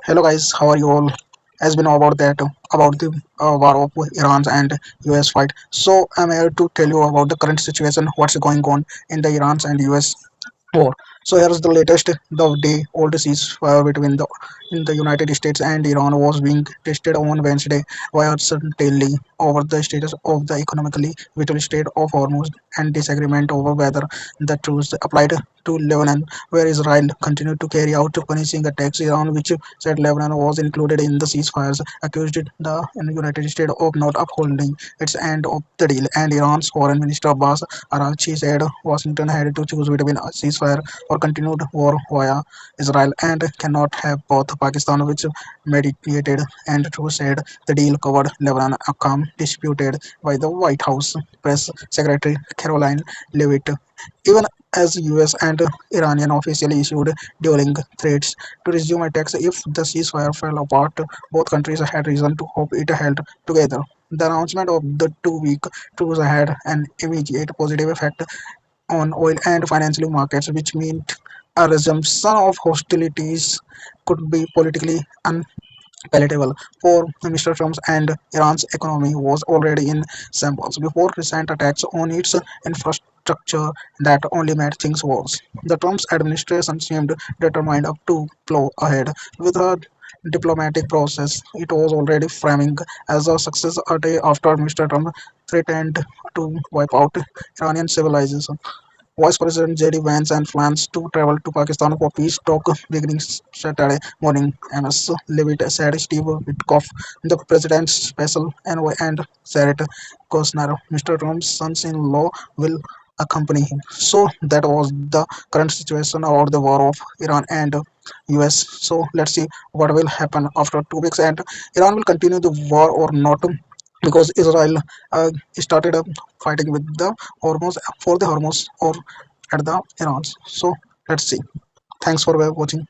Hello guys, how are you all? As we know about the war of Iran and US fight. So I'm here to tell you about the current situation, what's going on in the Iran and US war. So here's the latest. The day-old ceasefire between the in the United States and Iran was being tested on Wednesday by uncertainty over the status of the economically vital Strait of Hormuz and disagreement over whether the truce applied to Lebanon, where Israel continued to carry out punishing attacks. Iran, which said Lebanon was included in the ceasefires, accused the United States of not upholding its end of the deal, and Iran's Foreign Minister Abbas Araghchi said Washington had to choose between a ceasefire or continued war via Israel and cannot have both. Pakistan, which mediated and too said the deal covered Lebanon, a calm disputed by the White House press secretary Caroline Levitt. Even as US and Iranian officially issued dueling threats to resume attacks if the ceasefire fell apart, both countries had reason to hope it held together. The announcement of the 2 week truce had an immediate positive effect on oil and financial markets, which meant a resumption of hostilities could be politically unpalatable for Mr. Trump, and Iran's economy was already in shambles before recent attacks on its infrastructure that only made things worse. The Trump administration seemed determined to plow ahead with a diplomatic process it was already framing as a success a day after Mr. Trump threatened to wipe out Iranian civilization. Vice President JD Vance and plans to travel to Pakistan for peace talk beginning Saturday morning. MS Levitt said Steve Witkoff, the president's special envoy, and Jared Kushner, Mr. Trump's son-in-law, will accompany him. So that was the current situation about the war of Iran and US. So let's see what will happen after 2 weeks, and Iran will continue the war or not, because Israel started fighting with the Hormuz for the Hormuz or at the Iran. So let's see. Thanks for watching.